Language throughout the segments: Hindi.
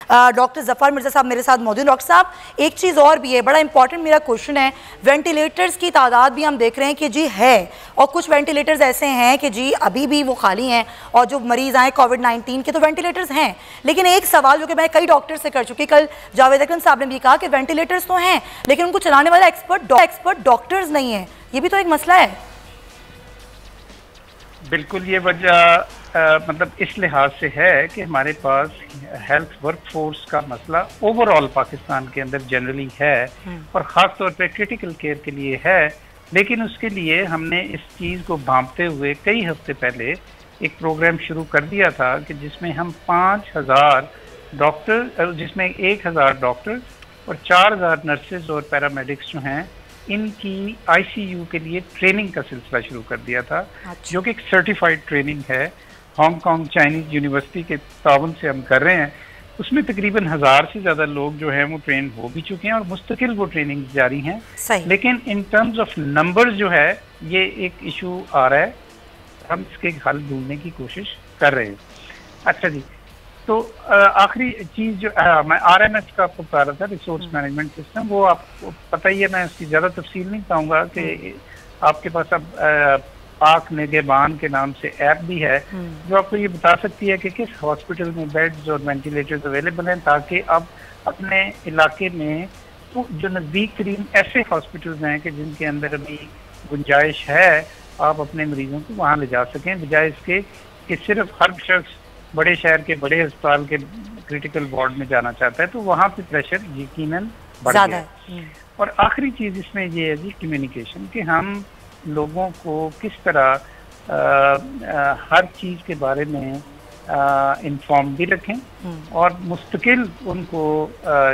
डॉक्टर जफर मिर्जा साहब मेरे साथ मौजूद। डॉक्टर साहब, एक चीज़ और भी है, बड़ा इंपॉर्टेंट मेरा क्वेश्चन है। वेंटिलेटर्स की तादाद भी हम देख रहे हैं कि जी है, और कुछ वेंटिलेटर्स ऐसे हैं कि जी अभी भी वो खाली हैं, और जो मरीज़ आए कोविड-19 के तो वेंटिलेटर्स हैं। लेकिन एक सवाल जो कि मैं कई डॉक्टर से कर चुकी, कल जावेद अकरम साहब ने भी कहा कि वेंटिलेटर्स तो हैं लेकिन उनको चलाने वाला एक्सपर्ट डॉक्टर्स नहीं है। ये भी तो एक मसला है। बिल्कुल, ये वजह मतलब इस लिहाज से है कि हमारे पास हेल्थ वर्कफोर्स का मसला ओवरऑल पाकिस्तान के अंदर जनरली है, और ख़ास तौर पे क्रिटिकल केयर के लिए है। लेकिन उसके लिए हमने इस चीज़ को भांपते हुए कई हफ्ते पहले एक प्रोग्राम शुरू कर दिया था कि जिसमें हम 5000 डॉक्टर, जिसमें 1000 डॉक्टर और 4000 नर्सेज और पैरामेडिक्स जो हैं, इनकी आईसीयू के लिए ट्रेनिंग का सिलसिला शुरू कर दिया था। अच्छा। जो कि एक सर्टिफाइड ट्रेनिंग है, हांगकांग चाइनीज यूनिवर्सिटी के ताउन से हम कर रहे हैं। उसमें तकरीबन 1000 से ज़्यादा लोग जो हैं वो ट्रेन हो भी चुके हैं और मुस्तकिल वो ट्रेनिंग जारी हैं। लेकिन इन टर्म्स ऑफ नंबर्स जो है ये एक इशू आ रहा है, हम इसके हल ढूंढने की कोशिश कर रहे हैं। अच्छा जी, तो आखिरी चीज़ जो मैं RMS का आपको बता रहा था, रिसोर्स मैनेजमेंट सिस्टम, वो आपको पता ही है, मैं उसकी ज़्यादा तफसील नहीं चाहूँगा कि आपके पास अब पाक निगहबान के नाम से ऐप भी है जो आपको ये बता सकती है कि किस हॉस्पिटल में बेड्स और वेंटिलेटर्स अवेलेबल हैं, ताकि आप अपने इलाके में तो जो नज़दीक तरीन ऐसे हॉस्पिटल्स हैं कि जिनके अंदर अभी गुंजाइश है, आप अपने मरीजों को वहाँ ले जा सकें, बजाय इसके कि सिर्फ हर शख्स बड़े शहर के बड़े अस्पताल के क्रिटिकल वार्ड में जाना चाहता है, तो वहाँ पे प्रेशर यकीनन बढ़ गया है। और आखिरी चीज़ इसमें ये है जी, कम्युनिकेशन, कि हम लोगों को किस तरह हर चीज़ के बारे में इंफॉर्म भी रखें और मुस्तकिल उनको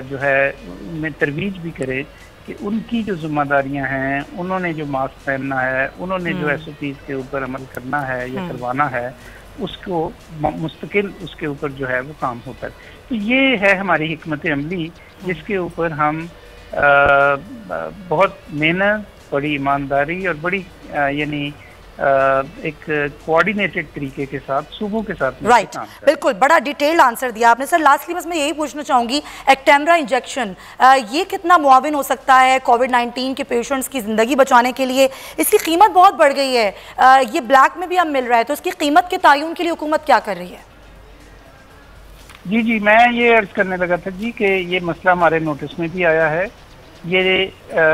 जो है उनमें तरवीज भी करें कि उनकी जो जिम्मेदारियां हैं, उन्होंने जो मास्क पहनना है, उन्होंने जो SOPs के ऊपर अमल करना है या करवाना है, उसको मुस्तकिल उसके ऊपर जो है वो काम होता है। तो ये है हमारी हिकमत अमली, जिसके ऊपर हम बहुत मेहनत, बड़ी ईमानदारी और बड़ी यानी एक कोऑर्डिनेटेड तरीके के साथ सूबों के साथ राइट, बिल्कुल, बड़ा डिटेल्ड आंसर दिया आपने। सर लास्टली बस मैं यही पूछना चाहूँगी, एक्टेम्बरा इंजेक्शन ये कितना मुआविन हो सकता है कोविड-19 के पेशेंट्स की ज़िंदगी बचाने के लिए? इसकी कीमत बहुत बढ़ गई है, ये ब्लैक में भी अब मिल रहा है, तो इसकी कीमत के तयन के लिए हुकूमत क्या कर रही है? जी, मैं ये अर्ज करने लगा था जी कि ये मसला हमारे नोटिस में भी आया है। ये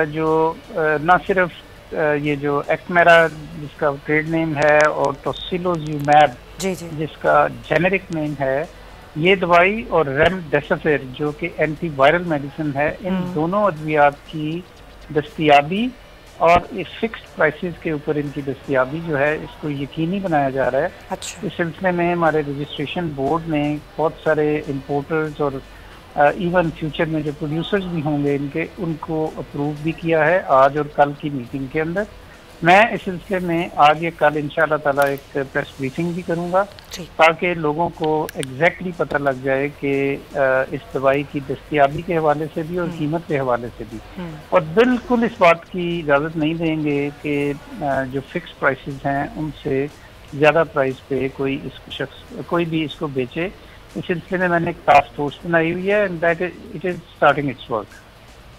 जो न सिर्फ ये जो एक्मेरा जिसका ट्रेड नेम है और टोसिलोजुमैब जिसका जेनेरिक नेम है, ये दवाई और रेमडेसिविर जो कि एंटीवायरल मेडिसिन है, इन दोनों अद्वियात की दस्तयाबी और इस फिक्स्ड प्राइसेस के ऊपर इनकी दस्तयाबी जो है इसको यकीनी बनाया जा रहा है। अच्छा। इस सिलसिले में हमारे रजिस्ट्रेशन बोर्ड ने बहुत सारे इम्पोर्टर्स और इवन फ्यूचर में जो प्रोड्यूसर्स भी होंगे इनके, उनको अप्रूव भी किया है आज और कल की मीटिंग के अंदर। मैं इस सिलसिले में आज या कल इंशाल्लाह ताला एक प्रेस ब्रीफिंग भी करूंगा ताकि लोगों को एग्जैक्टली पता लग जाए कि इस दवाई की दस्तयाबी के हवाले से भी और कीमत के हवाले से भी। और बिल्कुल इस बात की इजाज़त नहीं देंगे कि जो फिक्स प्राइसेस हैं उनसे ज़्यादा प्राइस पे कोई भी इसको बेचे। इस सिलसिले में मैंने एक टास्क फोर्स बनाई हुई है and that it is starting it's work.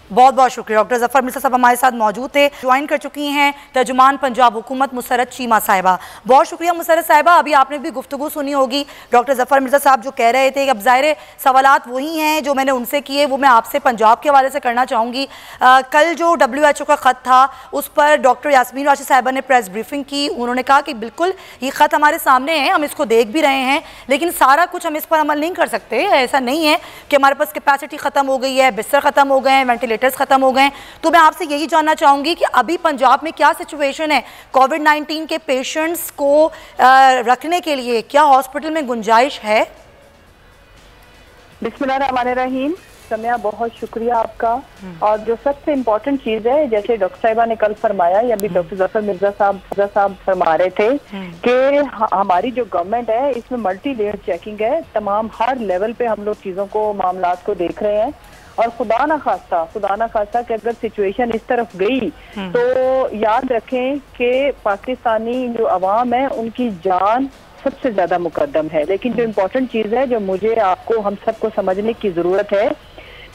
बहुत बहुत शुक्रिया। डॉक्टर जफर मिर्जा साहब हमारे साथ मौजूद थे। ज्वाइन कर चुकी हैं तर्जुमान पंजाब हुकूमत मुसरत चीमा साहिबा। बहुत शुक्रिया मुसरत साहिबा। अभी आपने भी गुफ्तगू सुनी होगी, डॉक्टर जफर मिर्जा साहब जो कह रहे थे कि अब ज़ाहिर सवालात वही हैं जो मैंने उनसे किए, वो मैं आपसे पंजाब के हवाले से करना चाहूँगी। कल जो WHO का ख़त था उस पर डॉक्टर यास्मीन राशिद साहिबा ने प्रेस ब्रीफिंग की। उन्होंने कहा कि बिल्कुल ये ख़त हमारे सामने है, हम इसको देख भी रहे हैं, लेकिन सारा कुछ हम इस पर अमल नहीं कर सकते। ऐसा नहीं है कि हमारे पास कैपेसिटी ख़त्म हो गई है, बिस्तर ख़त्म हो गए हैं, वेंटिलेटर्स ख़त्म हो गए। तो मैं आपसे यही जानना चाहूँगी कि अभी पंजाब में क्या सिचुएशन है, कोविड-19 के पेशेंट्स को रखने के लिए क्या हॉस्पिटल में गुंजाइश है? बिस्मिल्लाहिर्रहमानिर्रहीम। समया, बहुत शुक्रिया आपका। और जो सबसे इम्पोर्टेंट चीज़ है, जैसे डॉक्टर साहिबा ने कल फरमाया या अभी डॉक्टर जफर मिर्जा साहब फरमा रहे थे कि हमारी जो गवर्नमेंट है इसमें मल्टी लेयर चेकिंग है, तमाम हर लेवल पे हम लोग चीज़ों को, मामलात को देख रहे हैं। और खुदा ना खास्ता कि अगर सिचुएशन इस तरफ गई तो याद रखें कि पाकिस्तानी जो अवाम है उनकी जान सबसे ज्यादा मुकद्दम है। लेकिन जो इम्पोर्टेंट चीज है, जो मुझे आपको हम सबको समझने की जरूरत है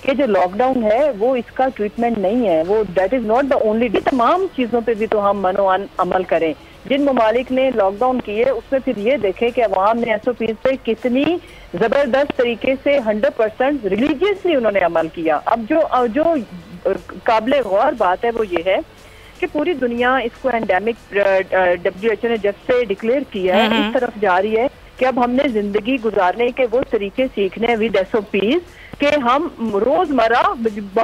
कि जो लॉकडाउन है वो इसका ट्रीटमेंट नहीं है, वो that is not the only. तमाम चीजों पे भी तो हम मनो अमल करें। जिन ममालिक ने लॉकडाउन किए उसमें फिर ये देखें कि अवाम ने SOP पे कितनी जबरदस्त तरीके से 100% रिलीजियसली उन्होंने अमल किया। अब जो काबिल गौर बात है वो ये है कि पूरी दुनिया इसको एंडेमिक WHO ने जब से डिक्लेयर किया है इस तरफ जा रही है कि अब हमने जिंदगी गुजारने के वो तरीके सीखने विद SOPs कि हम रोजमर्रा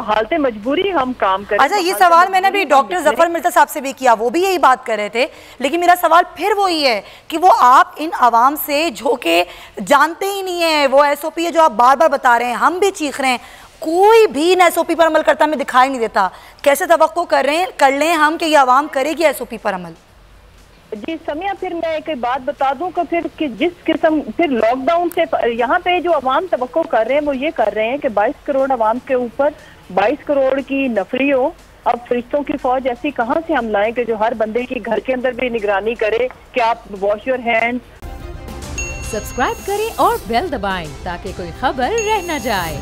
हालत मजबूरी हम काम करें। अच्छा, ये सवाल मैंने भी डॉक्टर जफर मिर्जा साहब से भी किया, वो भी यही बात कर रहे थे। लेकिन मेरा सवाल फिर वही है कि वो आप इन आवाम से जो कि जानते ही नहीं है, वो SOP है जो आप बार बार बता रहे हैं, हम भी चीख रहे हैं, कोई भी इन SOP पर अमल करता हमें दिखाई नहीं देता। कैसे तवक्को कर लें हम कि ये आवाम करेगी SOP पर अमल? जी समिया, फिर मैं एक बात बता दूं कि फिर कि जिस किस्म फिर लॉकडाउन से यहाँ पे जो अवाम तवक्को कर रहे हैं वो ये कर रहे हैं कि 22 करोड़ अवाम के ऊपर 22 करोड़ की नफरी हो। अब फरिश्तों की फौज ऐसी कहाँ से हम लाएं कि जो हर बंदे की घर के अंदर भी निगरानी करे कि आप वॉश योर हैंड्स। सब्सक्राइब करें और बेल दबाएं ताकि कोई खबर रह न जाए।